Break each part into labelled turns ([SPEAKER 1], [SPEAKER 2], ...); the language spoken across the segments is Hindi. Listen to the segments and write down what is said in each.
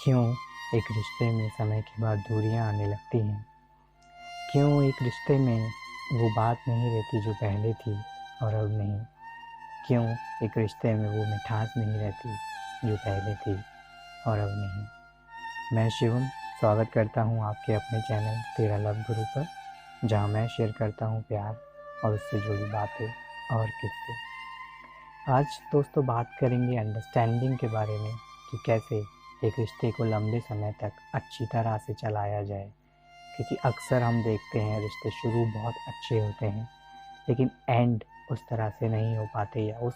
[SPEAKER 1] क्यों एक रिश्ते में समय के बाद दूरियां आने लगती हैं? क्यों एक रिश्ते में वो बात नहीं रहती जो पहले थी और अब नहीं? क्यों एक रिश्ते में वो मिठास नहीं रहती जो पहले थी और अब नहीं? मैं शिवम स्वागत करता हूँ आपके अपने चैनल तेरा लव गुरु पर, जहाँ मैं शेयर करता हूँ प्यार और उससे जुड़ी बातें और किस्से। आज दोस्तों बात करेंगे अंडरस्टैंडिंग के बारे में कि कैसे एक रिश्ते को लंबे समय तक अच्छी तरह से चलाया जाए। क्योंकि अक्सर हम देखते हैं रिश्ते शुरू बहुत अच्छे होते हैं लेकिन एंड उस तरह से नहीं हो पाते, या उस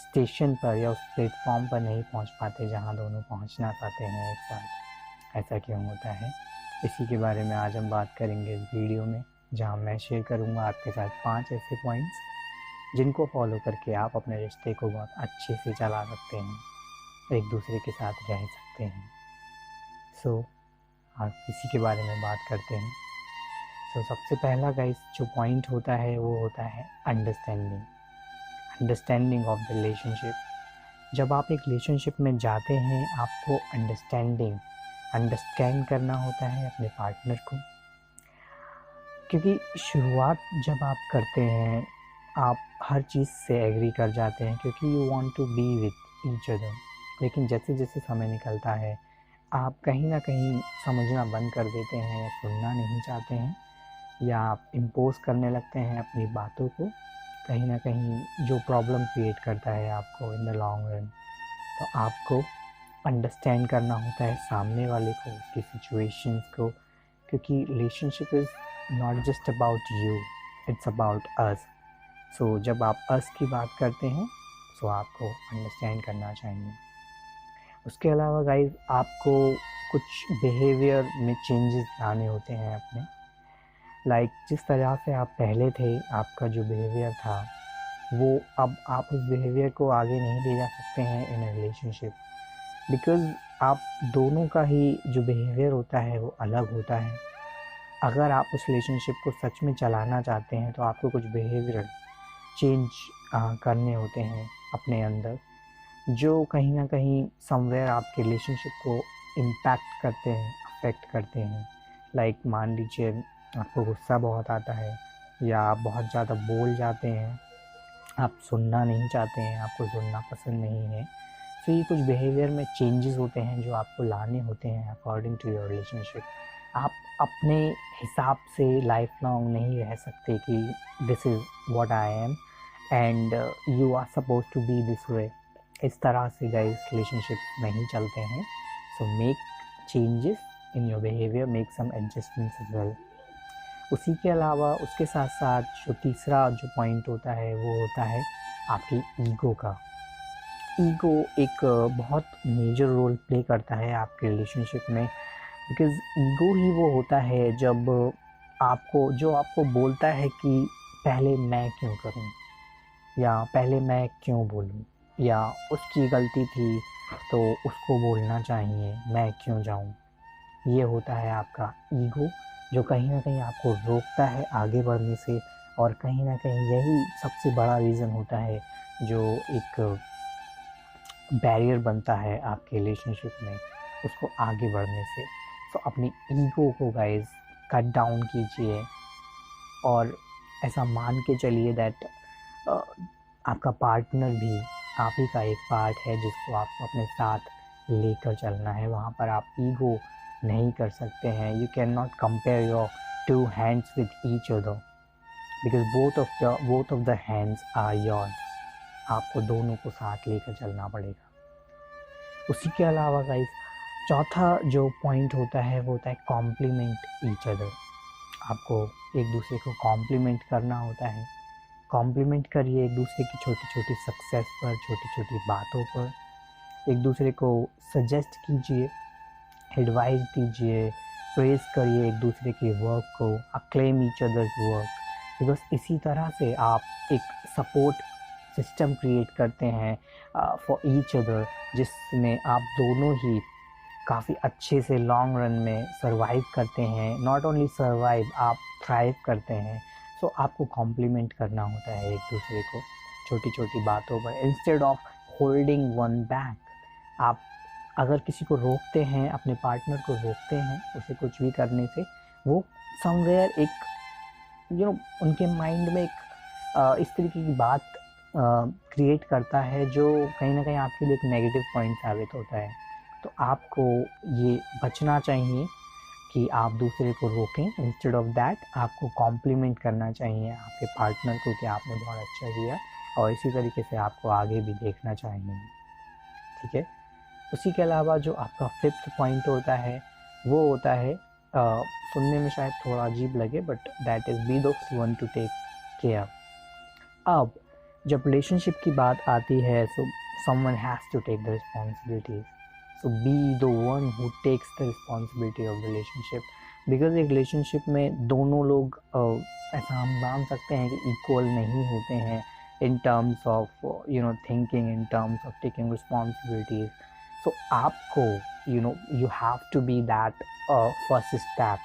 [SPEAKER 1] स्टेशन पर या उस प्लेटफॉर्म पर नहीं पहुंच पाते जहां दोनों पहुंचना चाहते हैं एक साथ। ऐसा क्यों होता है, इसी के बारे में आज हम बात करेंगे इस वीडियो में, जहां मैं शेयर करूंगा आपके साथ 5 ऐसे पॉइंट्स जिनको फॉलो करके आप अपने रिश्ते को बहुत अच्छे से चला सकते हैं, एक दूसरे के साथ रह सकते हैं। सो आप इसी के बारे में बात करते हैं। सबसे पहला गाइस जो पॉइंट होता है वो होता है अंडरस्टैंडिंग ऑफ द रिलेशनशिप। जब आप एक रिलेशनशिप में जाते हैं आपको अंडरस्टैंड करना होता है अपने पार्टनर को, क्योंकि शुरुआत जब आप करते हैं आप हर चीज़ से एग्री कर जाते हैं क्योंकि you want to be with each other. लेकिन जैसे जैसे समय निकलता है आप कहीं ना कहीं समझना बंद कर देते हैं या सुनना नहीं चाहते हैं, या आप इम्पोज करने लगते हैं अपनी बातों को, कहीं ना कहीं जो प्रॉब्लम क्रिएट करता है आपको इन द लॉन्ग रन। तो आपको अंडरस्टैंड करना होता है सामने वाले को, उसकी सिचुएशंस को, क्योंकि relationship is not just about you, it's about us. So जब आप अस की बात करते हैं तो आपको अंडरस्टैंड करना चाहिए। उसके अलावा गाइज आपको कुछ बिहेवियर में चेंजेस लाने होते हैं अपने, लाइक जिस तरह से आप पहले थे, आपका जो बिहेवियर था वो अब आप उस बिहेवियर को आगे नहीं ले जा सकते हैं इन अ रिलेशनशिप, बिकॉज आप दोनों का ही जो बिहेवियर होता है वो अलग होता है। अगर आप उस रिलेशनशिप को सच में चलाना चाहते हैं तो आपको कुछ बिहेवियर चेंज करने होते हैं अपने अंदर, जो कहीं ना कहीं समवेयर आपके रिलेशनशिप को इम्पैक्ट करते हैं, अफेक्ट करते हैं। लाइक मान लीजिए आपको गुस्सा बहुत आता है, या आप बहुत ज़्यादा बोल जाते हैं, आप सुनना नहीं चाहते हैं, आपको सुनना पसंद नहीं है। तो ये कुछ बिहेवियर में चेंजेस होते हैं जो आपको लाने होते हैं अकॉर्डिंग टू योर रिलेशनशिप। आप अपने हिसाब से लाइफ लॉन्ग नहीं रह सकते कि this is what I am and you are suppose to be this way. इस तरह से गाइस रिलेशनशिप नहीं चलते हैं। So make changes in your behaviour, make some adjustments as well. उसी के अलावा उसके साथ साथ जो तीसरा जो पॉइंट होता है वो होता है आपकी ईगो का। ईगो एक बहुत मेजर रोल प्ले करता है आपके रिलेशनशिप में, बिकॉज़ ईगो ही वो होता है जब आपको बोलता है कि पहले मैं क्यों करूं, या पहले मैं क्यों बोलूं, या उसकी गलती थी तो उसको बोलना चाहिए, मैं क्यों जाऊं। ये होता है आपका ईगो, जो कहीं ना कहीं आपको रोकता है आगे बढ़ने से, और कहीं ना कहीं यही सबसे बड़ा रीज़न होता है जो एक बैरियर बनता है आपके रिलेशनशिप में उसको आगे बढ़ने से। तो अपनी ईगो को गाइस कट डाउन कीजिए, और ऐसा मान के चलिए दैट आपका पार्टनर भी आप ही का एक पार्ट है जिसको आपको अपने साथ लेकर चलना है। वहाँ पर आप ईगो नहीं कर सकते हैं। You can not compare your two hands with each other, because both of the hands are your. आपको दोनों को साथ लेकर चलना पड़ेगा। उसी के अलावा गाइस चौथा जो पॉइंट होता है वो होता है कॉम्प्लीमेंट ईच अदर। आपको एक दूसरे को कॉम्प्लीमेंट करना होता है। कॉम्प्लीमेंट करिए एक दूसरे की छोटी छोटी सक्सेस पर, छोटी छोटी बातों पर। एक दूसरे को सजेस्ट कीजिए, एडवाइस दीजिए, प्रेज करिए एक दूसरे के वर्क को, acclaim each others work, because इसी तरह से आप एक सपोर्ट सिस्टम क्रिएट करते हैं फॉर ईच अदर, जिसमें आप दोनों ही काफ़ी अच्छे से लॉन्ग रन में सर्वाइव करते हैं। नॉट ओनली सर्वाइव, आप थ्राइव करते हैं। सो आपको कॉम्प्लीमेंट करना होता है एक दूसरे को छोटी छोटी बातों पर, instead of holding one back. आप अगर किसी को रोकते हैं, अपने पार्टनर को रोकते हैं उसे कुछ भी करने से, वो समवेयर एक उनके माइंड में एक इस तरीके की बात क्रिएट करता है जो कहीं ना कहीं आपके लिए एक नेगेटिव पॉइंट साबित होता है। तो आपको ये बचना चाहिए कि आप दूसरे को रोकें। इंस्टेड ऑफ दैट आपको कॉम्प्लीमेंट करना चाहिए आपके पार्टनर को कि आपने बहुत अच्छा किया, और इसी तरीके से आपको आगे भी देखना चाहिए। ठीक है। उसी के अलावा जो आपका फिफ्थ पॉइंट होता है वो होता है, सुनने में शायद थोड़ा अजीब लगे, but that is be the one to take care. अब जब रिलेशनशिप की बात आती है, so someone has to take the responsibilities. So be the one who takes the responsibility of relationship, because एक रिलेशनशिप में दोनों लोग ऐसा हम मान सकते हैं कि इक्वल नहीं होते हैं in terms of thinking, in terms of taking responsibilities. So आपको you have to be that first step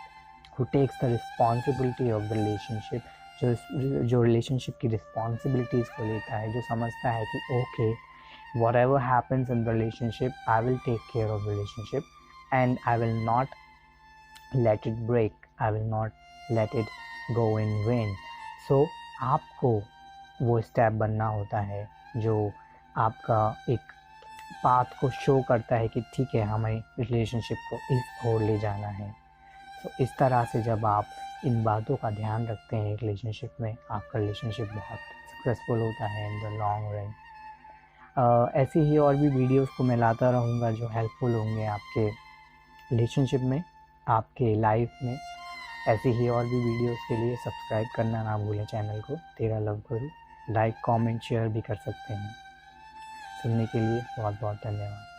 [SPEAKER 1] who takes the responsibility of the relationship, जो relationship की responsibilities को लेता है, जो समझता है कि okay, whatever happens in the relationship, I will take care of the relationship and I will not let it break, I will not let it go in vain. So आपको वो स्टेप बनना होता है जो आपका एक पाथ को शो करता है कि ठीक है, हमें रिलेशनशिप को इस ओर ले जाना है। तो इस तरह से जब आप इन बातों का ध्यान रखते हैं रिलेशनशिप में, आपका रिलेशनशिप बहुत सक्सेसफुल होता है इन द लॉन्ग रन। ऐसी ही और भी वीडियोस को मैं लाता रहूँगा जो हेल्पफुल होंगे आपके रिलेशनशिप में, आपके लाइफ में। ऐसी ही और भी वीडियोस के लिए सब्सक्राइब करना ना भूलें चैनल को, तेरा लव गुरु। लाइक, कमेंट, शेयर भी कर सकते हैं। सुनने के लिए बहुत बहुत धन्यवाद।